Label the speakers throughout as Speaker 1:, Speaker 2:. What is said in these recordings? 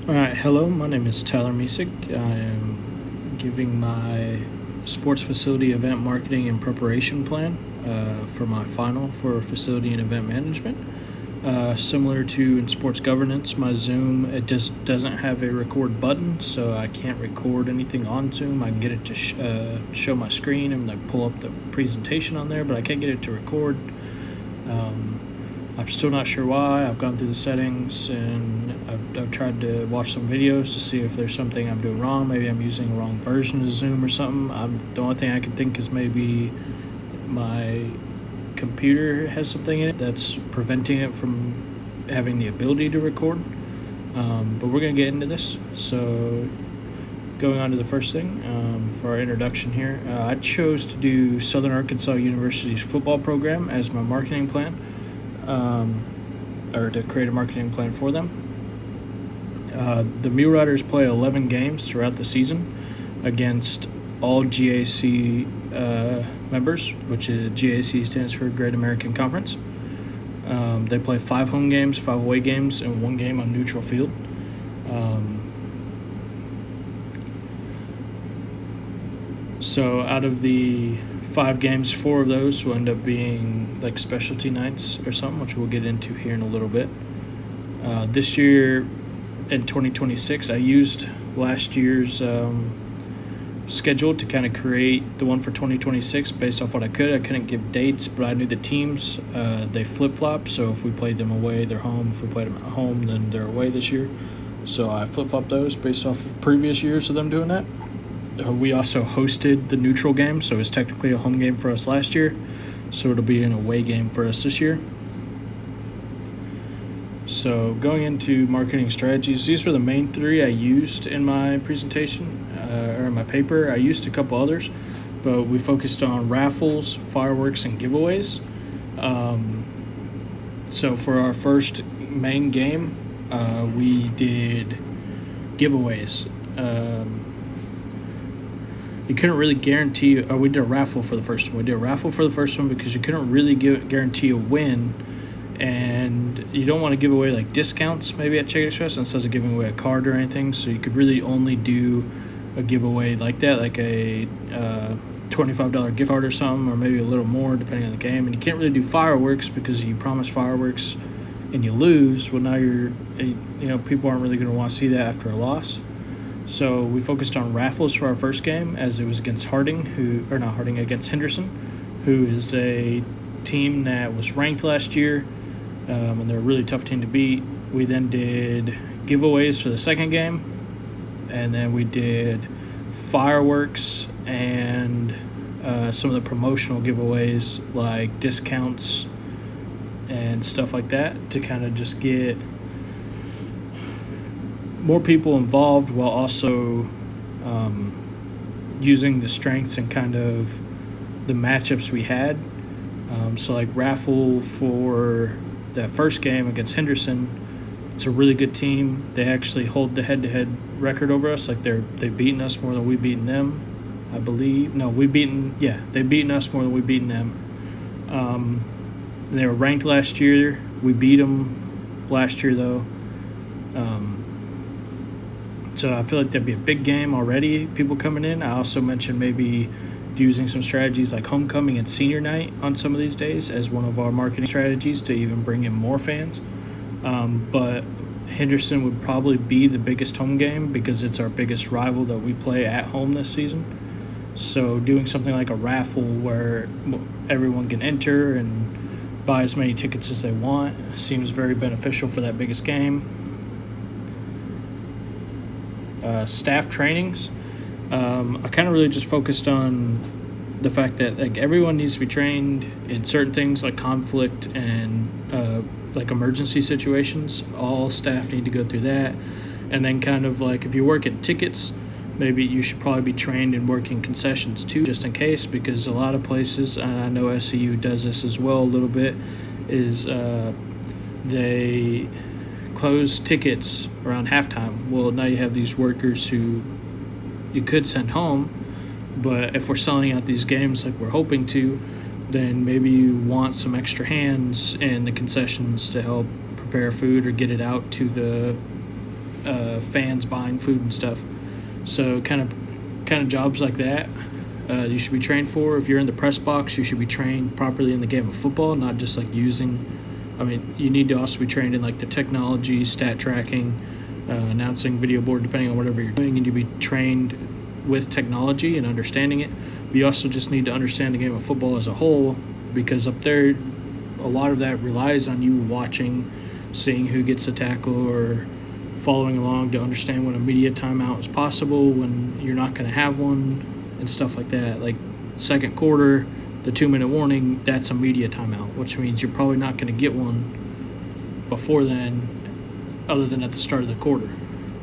Speaker 1: All right, hello. My name is Tyler Misek. I am giving my sports facility event marketing and preparation plan for my final for facility and event management. Similar to in sports governance, my Zoom it just doesn't have a record button, so I can't record anything on Zoom. I can get it to show my screen and like pull up the presentation on there, but I can't get it to record. I'm still not sure why. I've gone through the settings and I've tried to watch some videos to see if there's something I'm doing wrong. Maybe I'm using the wrong version of Zoom or something. The only thing I can think is maybe my computer has something in it that's preventing it from having the ability to record. But we're going to get into this. So going on to the first thing for our introduction here, I chose to do Southern Arkansas University's football program as my marketing plan. Or to create a marketing plan for them. The Mule Riders play 11 games throughout the season against all GAC members, which is GAC stands for Great American Conference. They play 5 home games, 5 away games, and 1 game on neutral field. So out of the 5 games, 4 of those will end up being like specialty nights or something, which we'll get into here in a little bit. This year, in 2026, I used last year's schedule to kind of create the one for 2026 based off what I could. I couldn't give dates, but I knew the teams. They flip-flop, so if we played them away, they're home. If we played them at home, then they're away this year. So I flip-flopped those based off of previous years of them doing that. We also hosted the neutral game, so it's technically a home game for us last year. So it'll be an away game for us this year. So going into marketing strategies, these were the main 3 I used in my presentation or in my paper. I used a couple others, but we focused on raffles, fireworks, and giveaways. So for our first main game, we did giveaways. You couldn't really guarantee. We did a raffle for the first one. We did a raffle for the first one because you couldn't really guarantee a win, and you don't want to give away like discounts maybe at Chicken Express instead of giving away a card or anything. So you could really only do a giveaway like that, like a $25 gift card or something, or maybe a little more depending on the game. And you can't really do fireworks because you promise fireworks and you lose. Well, now people aren't really going to want to see that after a loss. So we focused on raffles for our first game, as it was against against Henderson, who is a team that was ranked last year, and they're a really tough team to beat. We then did giveaways for the second game, and then we did fireworks and some of the promotional giveaways like discounts and stuff like that to kind of just get more people involved while also using the strengths and kind of the matchups we had. So like raffle for that first game against Henderson, it's a really good team. They actually hold the head-to-head record over us. Like they've beaten us more than we've beaten them, I believe. No, they've beaten us more than we've beaten them. They were ranked last year. We beat them last year though. So I feel like that'd be a big game already, people coming in. I also mentioned maybe using some strategies like homecoming and senior night on some of these days as one of our marketing strategies to even bring in more fans. But Henderson would probably be the biggest home game because it's our biggest rival that we play at home this season. So doing something like a raffle where everyone can enter and buy as many tickets as they want seems very beneficial for that biggest game. Staff trainings, I kind of really just focused on the fact that like everyone needs to be trained in certain things like conflict and like emergency situations. All staff need to go through that. And then kind of like if you work at tickets, maybe you should probably be trained in working concessions too, just in case, because a lot of places, and I know SCU does this as well a little bit, is they close tickets around halftime. Well, now you have these workers who you could send home, but if we're selling out these games like we're hoping to, then maybe you want some extra hands in the concessions to help prepare food or get it out to fans buying food and stuff. So kind of jobs like that, you should be trained for. If you're in the press box, you should be trained properly in the game of football, not just like using. I mean, you need to also be trained in like the technology, stat tracking, announcing, video board, depending on whatever you're doing, and you be trained with technology and understanding it. But you also just need to understand the game of football as a whole, because up there, a lot of that relies on you watching, seeing who gets a tackle, or following along to understand when a media timeout is possible, when you're not going to have one, and stuff like that. Like second quarter, the 2-minute warning, that's a media timeout, which means you're probably not going to get one before then, other than at the start of the quarter.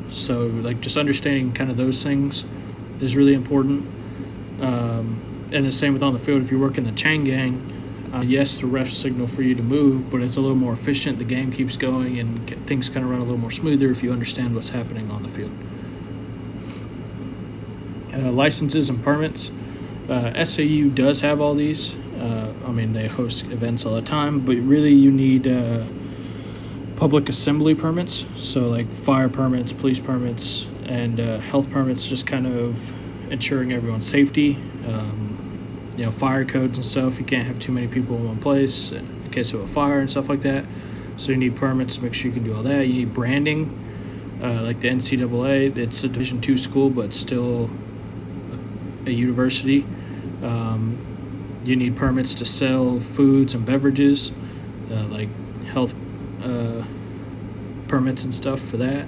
Speaker 1: So like just understanding kind of those things is really important. And the same with on the field. If you work in the chain gang, yes, the refs signal for you to move, but it's a little more efficient. The game keeps going, and things kind of run a little more smoother if you understand what's happening on the field. Licenses and permits. SAU does have all these. I mean, they host events all the time, but really you need public assembly permits. So like fire permits, police permits, and health permits, just kind of ensuring everyone's safety. Fire codes and stuff. You can't have too many people in one place in case of a fire and stuff like that. So you need permits to make sure you can do all that. You need branding, like the NCAA. It's a Division II school, but still a university. You need permits to sell foods and beverages, like health permits and stuff for that.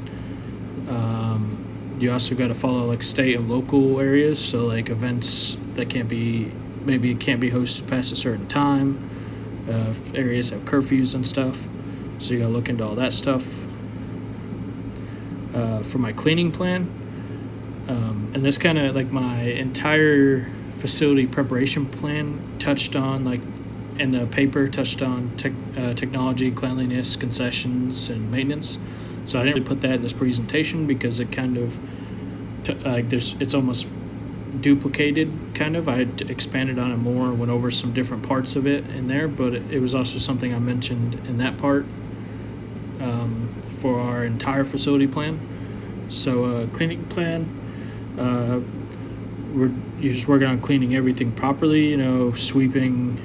Speaker 1: You also got to follow like state and local areas, so like events that maybe it can't be hosted past a certain time. Areas have curfews and stuff, so you got to look into all that stuff. For my cleaning plan, and this kind of like my entire facility preparation plan touched on, like in the paper, touched on technology, cleanliness, concessions, and maintenance. So I didn't really put that in this presentation because it kind of it's almost duplicated kind of. I had expanded on it more, went over some different parts of it in there, but it was also something I mentioned in that part for our entire facility plan. So cleaning plan, you're just working on cleaning everything properly, sweeping,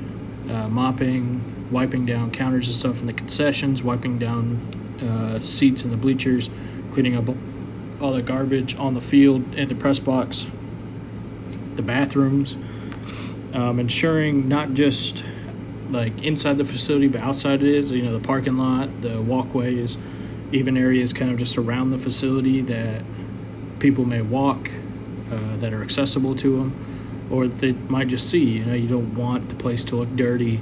Speaker 1: mopping, wiping down counters and stuff in the concessions, wiping down seats in the bleachers, cleaning up all the garbage on the field in the press box, the bathrooms, ensuring not just like inside the facility but outside it is, the parking lot, the walkways, even areas kind of just around the facility that people may walk, that are accessible to them, or they might just see. You don't want the place to look dirty,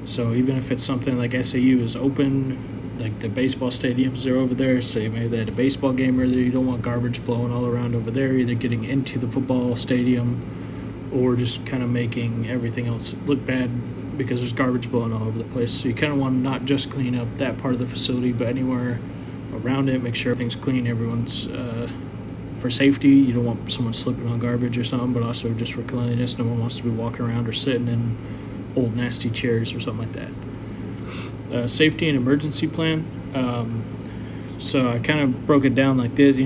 Speaker 1: so even if it's something like SAU is open, like the baseball stadiums are over there, say maybe they had a baseball game earlier, you don't want garbage blowing all around over there, either getting into the football stadium or just kind of making everything else look bad because there's garbage blowing all over the place. So you kind of want to not just clean up that part of the facility, but anywhere around it, make sure everything's clean, everyone's for safety. You don't want someone slipping on garbage or something, but also just for cleanliness. No one wants to be walking around or sitting in old nasty chairs or something like that. Safety and emergency plan. So I kind of broke it down like this,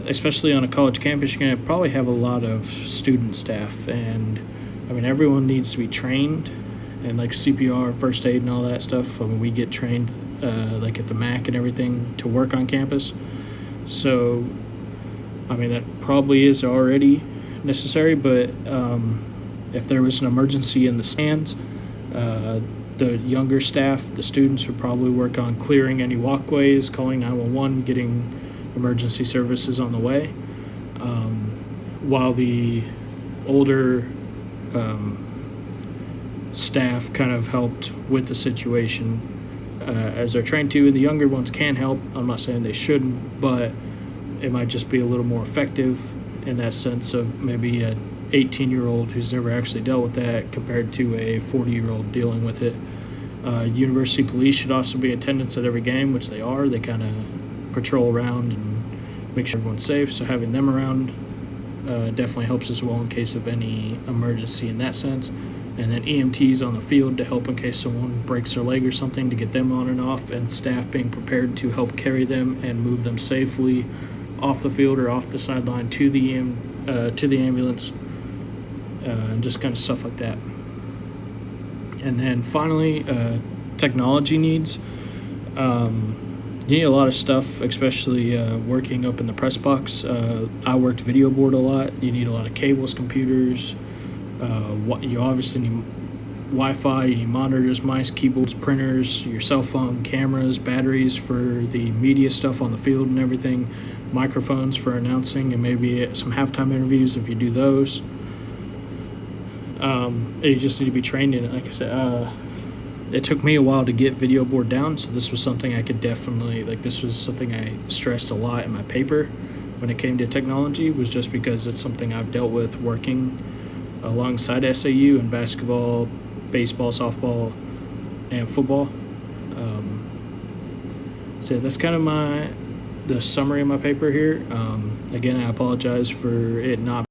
Speaker 1: especially on a college campus, you're going to probably have a lot of student staff, and I mean, everyone needs to be trained in like CPR, first aid, and all that stuff. I mean, we get trained like at the MAC and everything to work on campus. So, I mean, that probably is already necessary, but if there was an emergency in the stands, the younger staff, the students, would probably work on clearing any walkways, calling 911, getting emergency services on the way, while the older staff kind of helped with the situation as they're trained to. The younger ones can help. I'm not saying they shouldn't, but it might just be a little more effective in that sense of maybe a 18-year-old who's never actually dealt with that compared to a 40-year-old dealing with it. University police should also be in attendance at every game, which they are. They kind of patrol around and make sure everyone's safe, so having them around definitely helps as well in case of any emergency in that sense. and then EMTs on the field to help in case someone breaks their leg or something, to get them on and off, and staff being prepared to help carry them and move them safely off the field or off the sideline to the ambulance, and just kind of stuff like that. And then finally, technology needs. You need a lot of stuff, especially working up in the press box. I worked video board a lot. You need a lot of cables, computers. You obviously need Wi-Fi. You need monitors, mice, keyboards, printers, your cell phone, cameras, batteries for the media stuff on the field and everything, microphones for announcing, and maybe some halftime interviews if you do those. You just need to be trained in it. Like I said, it took me a while to get video board down, so this was something I could definitely, this was something I stressed a lot in my paper when it came to technology, was just because it's something I've dealt with working alongside SAU in basketball, baseball, softball, and football. So that's kind of the summary of my paper here. Again, I apologize for it not